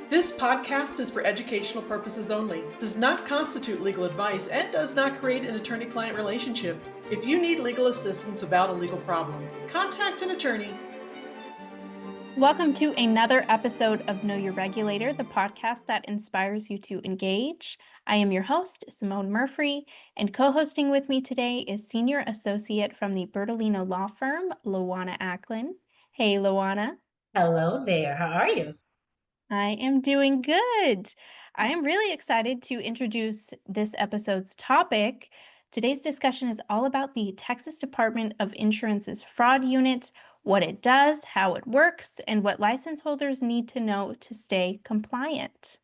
This podcast is for educational purposes only, does not constitute legal advice, and does not create an attorney-client relationship. If you need legal assistance about a legal problem, contact an attorney. Welcome to another episode of Know Your Regulator, the podcast that inspires you to engage. I am your host, Simone Murphy, and co-hosting with me today is Senior Associate from the Bertolino Law Firm, Luana Acklin. Hey, Luana. Hello there. How are you? I am doing good. I am really excited to introduce this episode's topic. Today's discussion is all about the Texas Department of Insurance's fraud unit, what it does, how it works, and what license holders need to know to stay compliant.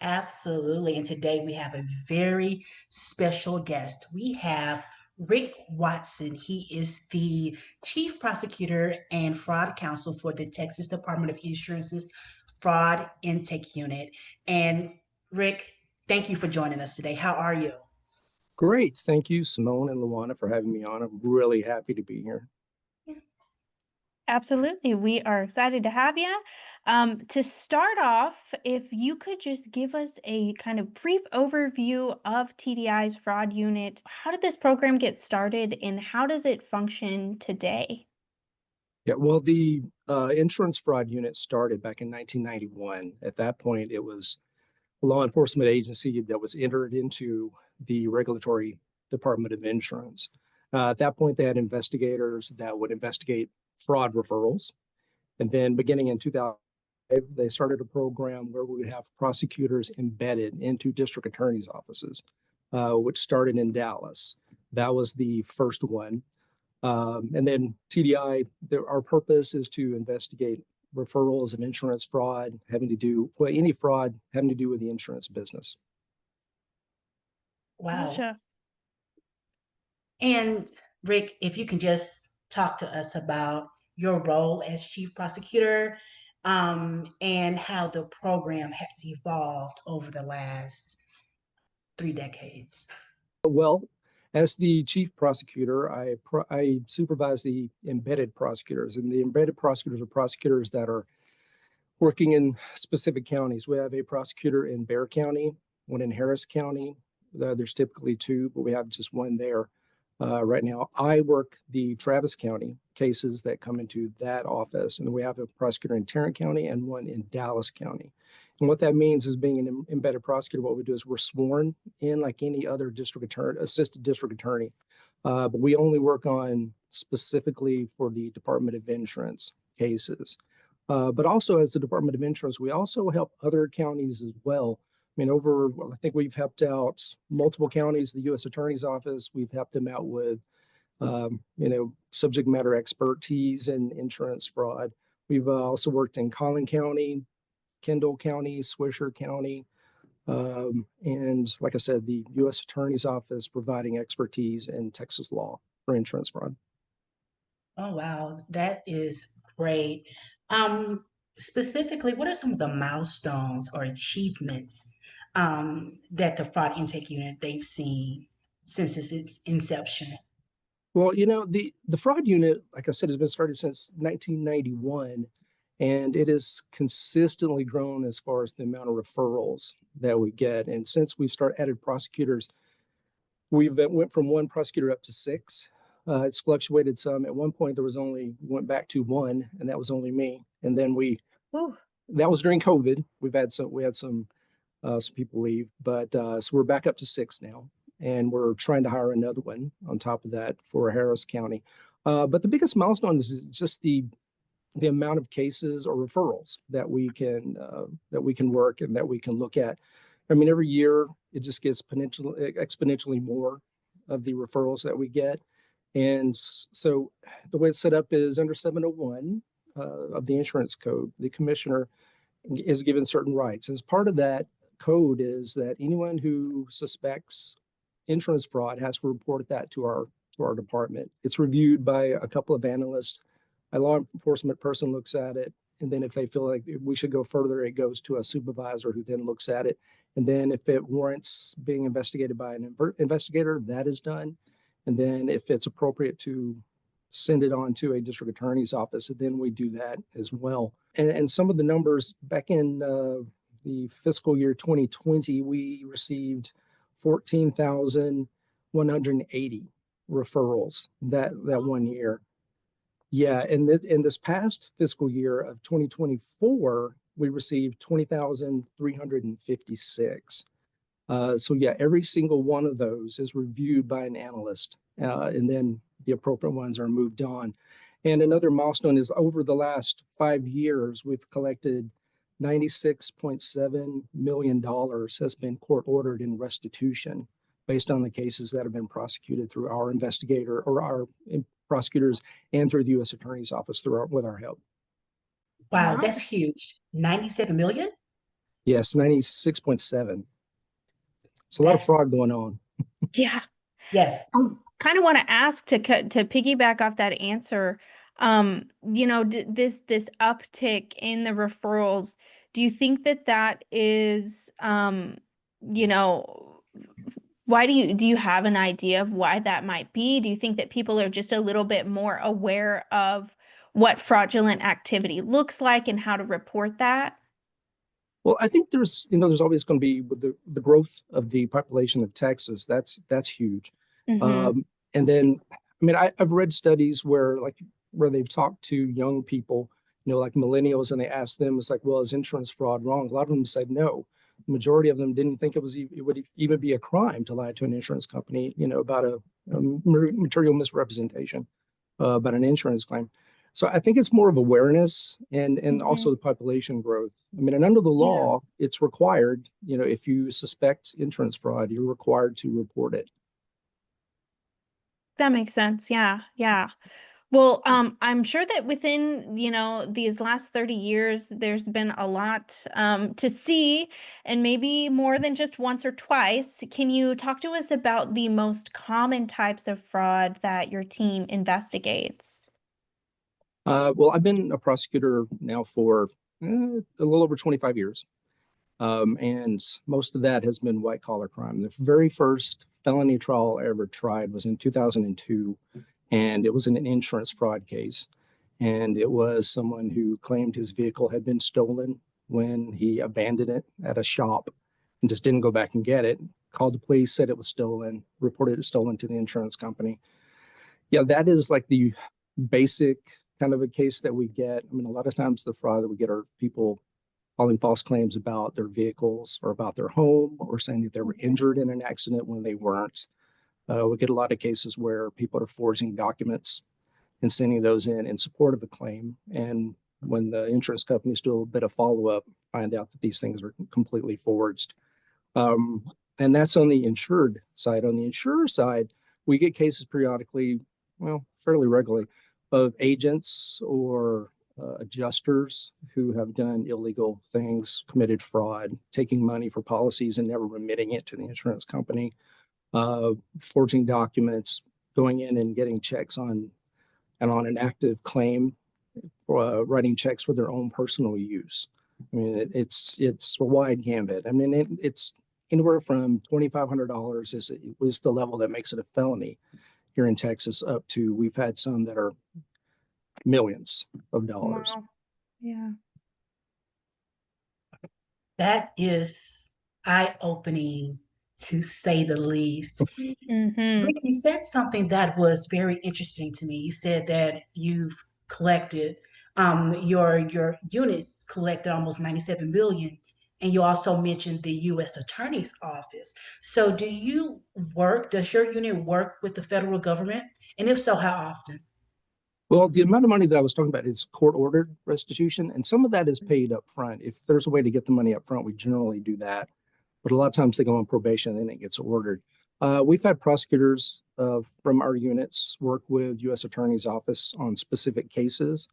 Absolutely. And today we have a very special guest. We have Rick Watson. He is the Chief Prosecutor and Fraud Counsel for the Texas Department of Insurance's Fraud Intake Unit. And Rick, thank you for joining us today. How are you? Great. Thank you, Simone and Luana, for having me on. I'm really happy to be here. Absolutely. We are excited to have you. To start off, if you could just give us a kind of brief overview of TDI's fraud unit. How did this program get started and how does it function today? Yeah, well, the insurance fraud unit started back in 1991. At that point, it was a law enforcement agency that was entered into the regulatory Department of Insurance. At that point, they had investigators that would investigate fraud referrals. And then beginning in 2005, they started a program where we would have prosecutors embedded into district attorneys' offices, which started in Dallas. That was the first one. And then TDI, our purpose is to investigate referrals of insurance fraud any fraud having to do with the insurance business. Wow. Gotcha. And Rick, if you can just talk to us about your role as Chief Prosecutor and how the program has evolved over the last 3 decades. Well, as the chief prosecutor, I supervise the embedded prosecutors, and the embedded prosecutors are prosecutors that are working in specific counties. We have a prosecutor in Bexar County, one in Harris County. There's typically two, but we have just one there right now. I work the Travis County cases that come into that office, and we have a prosecutor in Tarrant County and one in Dallas County. And what that means is being an embedded prosecutor, what we do is we're sworn in like any other district attorney, assistant district attorney, but we only work on specifically for the Department of Insurance cases. But also as the Department of Insurance, we also help other counties as well. I mean, I think we've helped out multiple counties, the U.S. Attorney's Office. We've helped them out with, subject matter expertise in insurance fraud. We've also worked in Collin County, Kendall County, Swisher County, and like I said, the U.S. Attorney's Office providing expertise in Texas law for insurance fraud. Oh, wow. That is great. Specifically, what are some of the milestones or achievements that the fraud intake unit they've seen since its inception? Well, the fraud unit, like I said, has been started since 1991, and it has consistently grown as far as the amount of referrals that we get. And since we've added prosecutors, we've went from one prosecutor up to 6. It's fluctuated some. At one point, went back to 1, and that was only me. And then that was during COVID. We had some people leave, but so we're back up to 6 now. And we're trying to hire another one on top of that for Harris County. But the biggest milestone is just the amount of cases or referrals that we can work and that we can look at. I mean, every year it just gets exponentially more of the referrals that we get. And so the way it's set up is under 701 of the insurance code, the commissioner is given certain rights. And as part of that code is that anyone who suspects insurance fraud has to report that to our department. It's reviewed by a couple of analysts. A law enforcement person looks at it, and then if they feel like we should go further, it goes to a supervisor who then looks at it. And then if it warrants being investigated by an investigator, that is done. And then if it's appropriate to send it on to a district attorney's office, and then we do that as well. And some of the numbers back in the fiscal year 2020, we received 14,180 referrals that 1 year. Yeah, and in this past fiscal year of 2024, we received 20,356. So yeah, every single one of those is reviewed by an analyst, and then the appropriate ones are moved on. And another milestone is over the last 5 years, we've collected $96.7 million has been court ordered in restitution based on the cases that have been prosecuted through our investigator or our prosecutors and through the U.S. Attorney's Office with our help. Wow, that's huge. 97 million? Yes, 96.7. It's a lot of fraud going on. Yeah. Yes. I kind of want to ask to piggyback off that answer. This uptick in the referrals, do you think that is, why do you have an idea of why that might be? Do you think that people are just a little bit more aware of what fraudulent activity looks like and how to report that? Well, I think there's always going to be with the growth of the population of Texas. That's huge. Mm-hmm. And then, I mean, I've read studies where they've talked to young people, like millennials, and they asked them, it's like, well, is insurance fraud wrong? A lot of them said no. The majority of them didn't think it would even be a crime to lie to an insurance company, about a material misrepresentation about an insurance claim. So I think it's more of awareness and Mm-hmm. also the population growth. I mean, and under the law, it's required, if you suspect insurance fraud, you're required to report it. That makes sense. Yeah. Yeah. Well, I'm sure that within, these last 30 years, there's been a lot to see, and maybe more than just once or twice. Can you talk to us about the most common types of fraud that your team investigates? Well, I've been a prosecutor now for a little over 25 years. And most of that has been white collar crime. The very first felony trial I ever tried was in 2002, and it was in an insurance fraud case. And it was someone who claimed his vehicle had been stolen when he abandoned it at a shop and just didn't go back and get it. Called the police, said it was stolen, reported it stolen to the insurance company. Yeah, that is like the basic kind of a case that we get. I mean, a lot of times the fraud that we get are people filing false claims about their vehicles or about their home, or saying that they were injured in an accident when they weren't. We get a lot of cases where people are forging documents and sending those in support of a claim. And when the insurance companies do a bit of follow-up, find out that these things are completely forged. And that's on the insured side. On the insurer side, we get cases periodically, well, fairly regularly, of agents or adjusters who have done illegal things, committed fraud, taking money for policies and never remitting it to the insurance company, forging documents, going in and getting checks on an active claim, writing checks for their own personal use. I mean, it's a wide gambit. I mean, it's anywhere from $2,500 is the level that makes it a felony here in Texas, up to, we've had some that are millions of dollars. Wow. Yeah. That is eye-opening, to say the least. Mm-hmm. Rick, you said something that was very interesting to me. You said that you've collected, your unit collected almost 97 million, and you also mentioned the U.S. Attorney's Office. So does your unit work with the federal government? And if so, how often? Well, the amount of money that I was talking about is court-ordered restitution, and some of that is paid up front. If there's a way to get the money up front, we generally do that. But a lot of times they go on probation and then it gets ordered. We've had prosecutors from our units work with U.S. Attorney's Office on specific cases.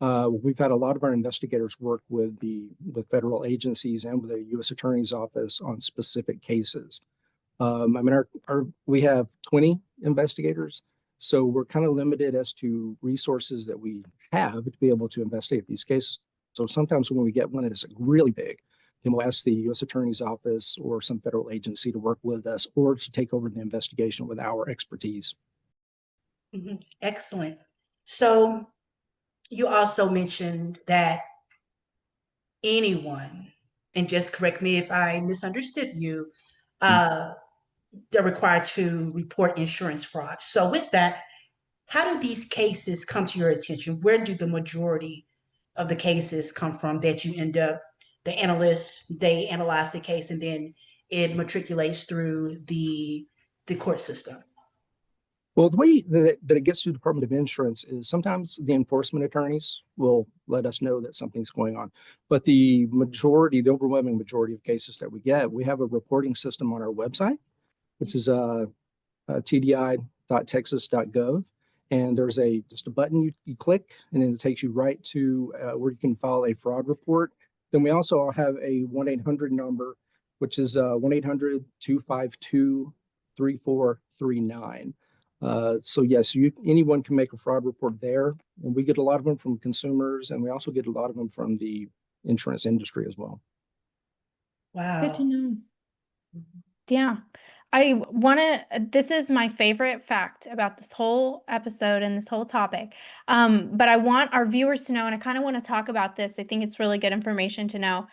We've had a lot of our investigators work with the federal agencies and with the U.S. Attorney's Office on specific cases. I mean, we have 20 investigators, so we're kind of limited as to resources that we have to be able to investigate these cases. So sometimes when we get one that is really big, then we'll ask the U.S. Attorney's Office or some federal agency to work with us or to take over the investigation with our expertise. Mm-hmm. Excellent. So you also mentioned that anyone, and just correct me if I misunderstood you, they're required to report insurance fraud. So with that, how do these cases come to your attention? Where do the majority of the cases come from that you end up, the analysts, they analyze the case and then it matriculates through the court system? Well, the way that it gets to the Department of Insurance is sometimes the enforcement attorneys will let us know that something's going on. But the overwhelming majority of cases that we get, we have a reporting system on our website, which is tdi.texas.gov. And there's just a button you click, and then it takes you right to where you can file a fraud report. Then we also have a 1-800 number, which is 1-800-252-3439. So yes, anyone can make a fraud report there, and we get a lot of them from consumers, and we also get a lot of them from the insurance industry as well. Wow. Good to know. Yeah. This is my favorite fact about this whole episode and this whole topic. But I want our viewers to know, and I kind of want to talk about this. I think it's really good information to know.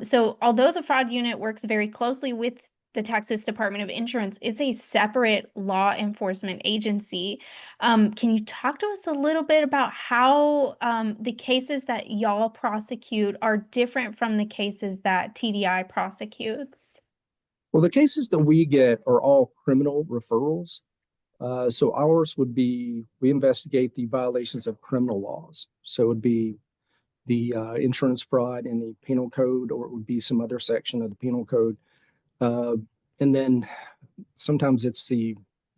So although the fraud unit works very closely with the Texas Department of Insurance, it's a separate law enforcement agency. Can you talk to us a little bit about how the cases that y'all prosecute are different from the cases that TDI prosecutes? Well, the cases that we get are all criminal referrals. So ours would be, we investigate the violations of criminal laws. So it would be the insurance fraud in the penal code, or it would be some other section of the penal code. And then sometimes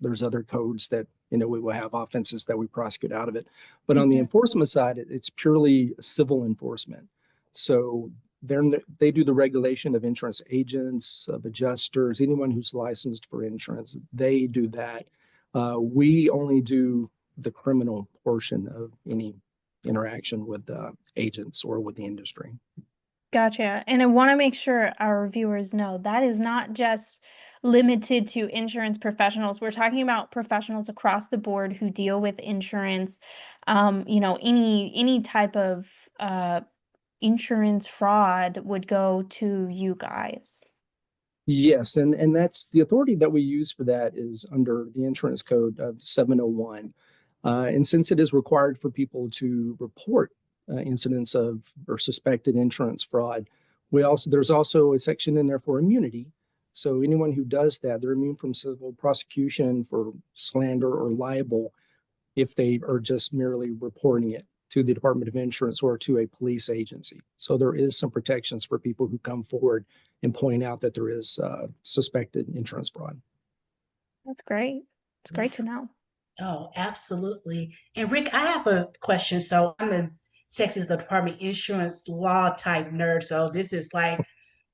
there's other codes that, we will have offenses that we prosecute out of it. But on the enforcement side, it's purely civil enforcement. So they do the regulation of insurance agents, of adjusters, anyone who's licensed for insurance, they do that. We only do the criminal portion of any interaction with agents or with the industry. Gotcha. And I want to make sure our viewers know that is not just limited to insurance professionals. We're talking about professionals across the board who deal with insurance, any type of insurance fraud would go to you guys. Yes, and that's the authority that we use for that is under the insurance code of 701. And since it is required for people to report incidents of or suspected insurance fraud, there's also a section in there for immunity. So anyone who does that, they're immune from civil prosecution for slander or libel if they are just merely reporting it to the Department of Insurance or to a police agency. So there is some protections for people who come forward and point out that there is suspected insurance fraud. That's great. It's great to know. Oh, absolutely. And Rick, I have a question. So I'm a Texas Department Insurance law type nerd. So this is like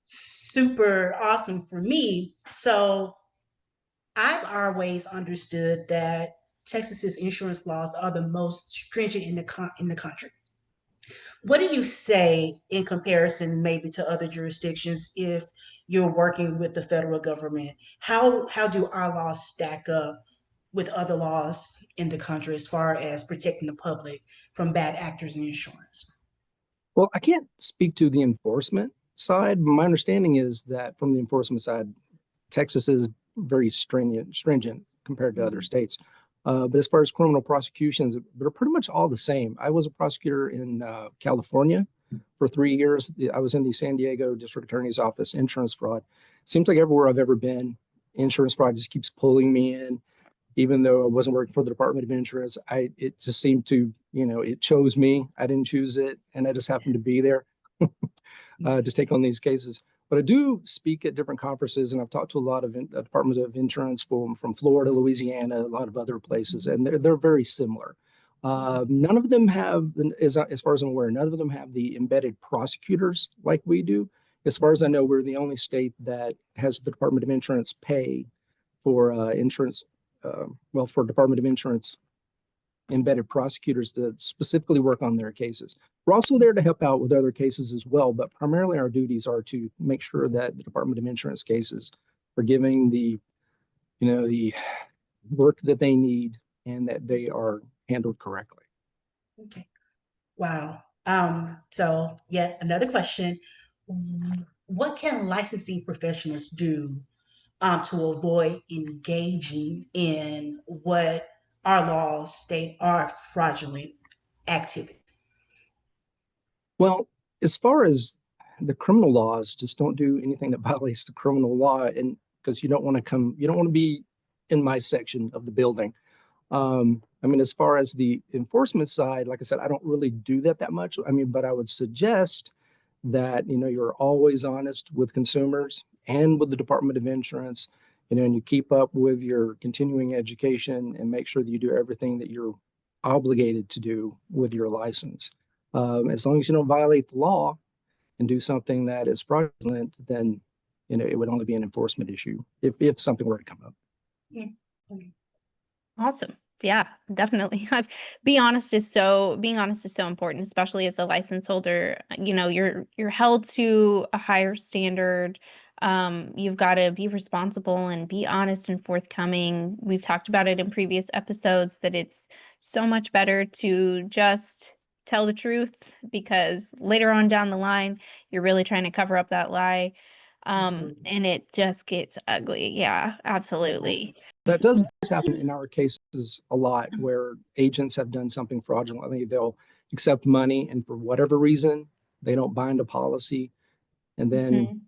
super awesome for me. So I've always understood that Texas's insurance laws are the most stringent in the country. What do you say in comparison maybe to other jurisdictions if you're working with the federal government? How do our laws stack up with other laws in the country as far as protecting the public from bad actors in insurance? Well, I can't speak to the enforcement side. My understanding is that from the enforcement side, Texas is very stringent compared to other states. But as far as criminal prosecutions, they're pretty much all the same. I was a prosecutor in California for 3 years. I was in the San Diego District Attorney's Office, insurance fraud. Seems like everywhere I've ever been, insurance fraud just keeps pulling me in. Even though I wasn't working for the Department of Insurance, it just seemed to, it chose me. I didn't choose it, and I just happened to be there to take on these cases. But I do speak at different conferences, and I've talked to a lot of Departments of Insurance from Florida, Louisiana, a lot of other places, and they're very similar. None of them have, as far as I'm aware, none of them have the embedded prosecutors like we do. As far as I know, we're the only state that has the Department of Insurance pay for for Department of Insurance embedded prosecutors to specifically work on their cases. We're also there to help out with other cases as well, but primarily our duties are to make sure that the Department of Insurance cases are giving the work that they need and that they are handled correctly. Okay. Wow. So yet another question. What can licensing professionals do to avoid engaging in what our laws state are fraudulent activities? Well, as far as the criminal laws, just don't do anything that violates the criminal law, and because you don't want to be in my section of the building. I mean, as far as the enforcement side, like I said, I don't really do that much. I mean, but I would suggest that, you're always honest with consumers and with the Department of Insurance, and you keep up with your continuing education and make sure that you do everything that you're obligated to do with your license. As long as you don't violate the law and do something that is fraudulent, then, it would only be an enforcement issue if something were to come up. Yeah. Awesome. Yeah, definitely. Being honest is so important, especially as a license holder. You're held to a higher standard. You've got to be responsible and be honest and forthcoming. We've talked about it in previous episodes that it's so much better to just tell the truth, because later on down the line, you're really trying to cover up that lie. Absolutely. And it just gets ugly. Yeah, absolutely. That does happen in our cases a lot, where agents have done something fraudulently. They'll accept money, and for whatever reason, they don't bind a policy. And then Mhm.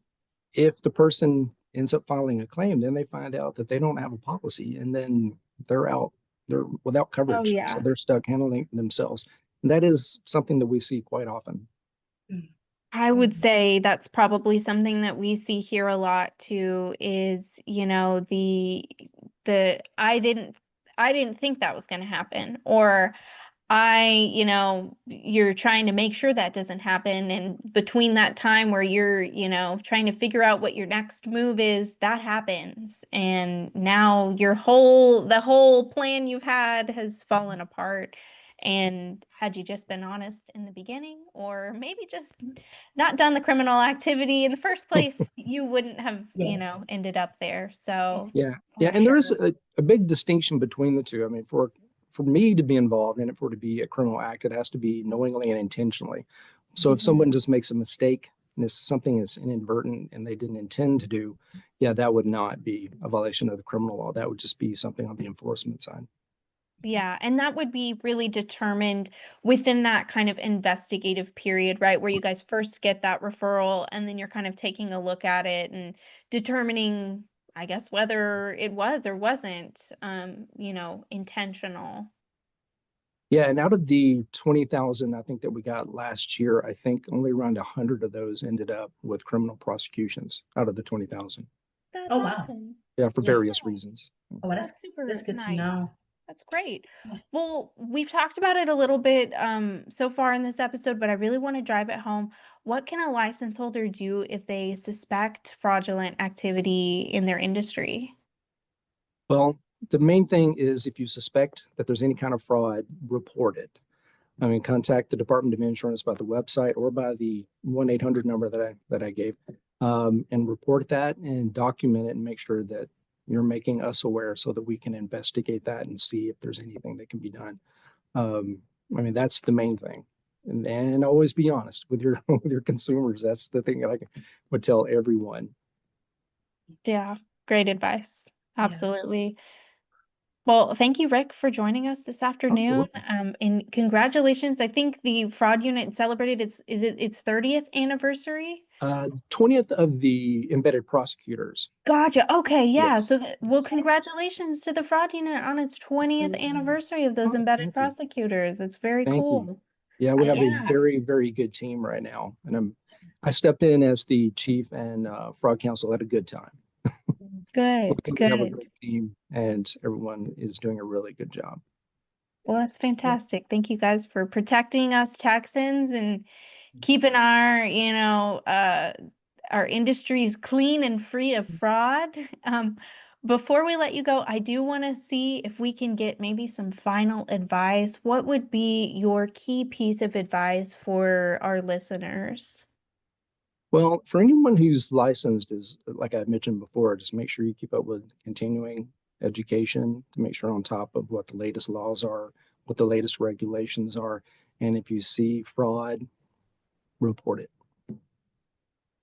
if the person ends up filing a claim, then they find out that they don't have a policy, and then they're without Oh, coverage. So yeah. they're stuck handling it themselves. And that is something that we see quite often. I would say that's probably something that we see here a lot too, is, the I didn't think that was going to happen, or you're trying to make sure that doesn't happen. And between that time where you're, trying to figure out what your next move is, that happens. And now the whole plan you've had has fallen apart. And had you just been honest in the beginning, or maybe just not done the criminal activity in the first place, you wouldn't have, Yes. ended up there. So Yeah. Yeah. for And there is sure. a big distinction between the two. I mean, for me to be involved in it, for it to be a criminal act, it has to be knowingly and intentionally. So if someone Mhm. just makes a mistake and it's something is inadvertent and they didn't intend to do, yeah, that would not be a violation of the criminal law. That would just be something on the enforcement side. Yeah, and that would be really determined within that kind of investigative period, right? Where you guys first get that referral, and then you're kind of taking a look at it and determining, I guess, whether it was or wasn't, intentional. Yeah, and out of the 20,000, I think that we got last year, I think only around 100 of those ended up with criminal prosecutions out of the 20,000. That's Oh, wow. awesome. Yeah, for Yeah. various reasons. Oh, well, That's that's super good to nice. know. That's great. Yeah. Well, we've talked about it a little bit so far in this episode, but I really want to drive it home. What can a license holder do if they suspect fraudulent activity in their industry? Well, the main thing is if you suspect that there's any kind of fraud, report it. I mean, contact the Department of Insurance by the website or by the 1-800 number that I gave, and report that and document it and make sure that you're making us aware so that we can investigate that and see if there's anything that can be done. I mean, that's the main thing. And always be honest with your with your consumers. That's the thing that I would tell everyone. Yeah, great advice. Yeah. Absolutely. Well, thank you, Rick, for joining us this Oh, you're afternoon. welcome. And congratulations. I think the fraud unit celebrated its 30th anniversary? 20th of the embedded prosecutors. Gotcha. Okay, yeah. So, Yes. well, Yes. congratulations to the fraud unit on its 20th anniversary of those Oh, embedded thank you. prosecutors. It's very Thank you. cool. Yeah, we have a Yeah, very, very good team right now. And I stepped in as the chief and fraud counsel at a good time. good, We have a good. great team and everyone is doing a really good job. Well, that's fantastic. Thank you guys for protecting us Texans and keeping our industries clean and free of fraud. Before we let you go, I do want to see if we can get maybe some final advice. What would be your key piece of advice for our listeners? Well, for anyone who's licensed, is like I mentioned before, just make sure you keep up with continuing education to make sure on top of what the latest laws are, what the latest regulations are, And if you see fraud, report it.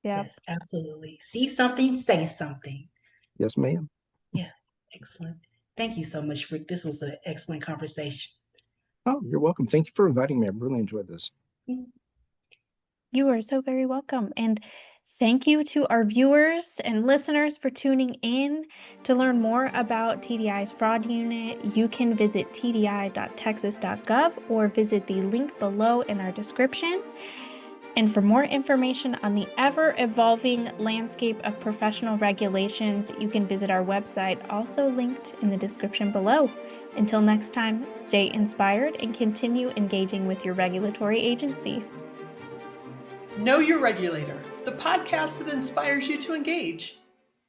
Yeah. Yes, absolutely. See something, say something. Yes, ma'am. Yeah, excellent. Thank you so much, Rick. This was an excellent conversation. Oh, you're welcome. Thank you for inviting me. I really enjoyed this. You are so very welcome. And thank you to our viewers and listeners for tuning in. To learn more about TDI's fraud unit, you can visit tdi.texas.gov or visit the link below in our description. And for more information on the ever-evolving landscape of professional regulations, you can visit our website, also linked in the description below. Until next time, stay inspired and continue engaging with your regulatory agency. Know Your Regulator, the podcast that inspires you to engage.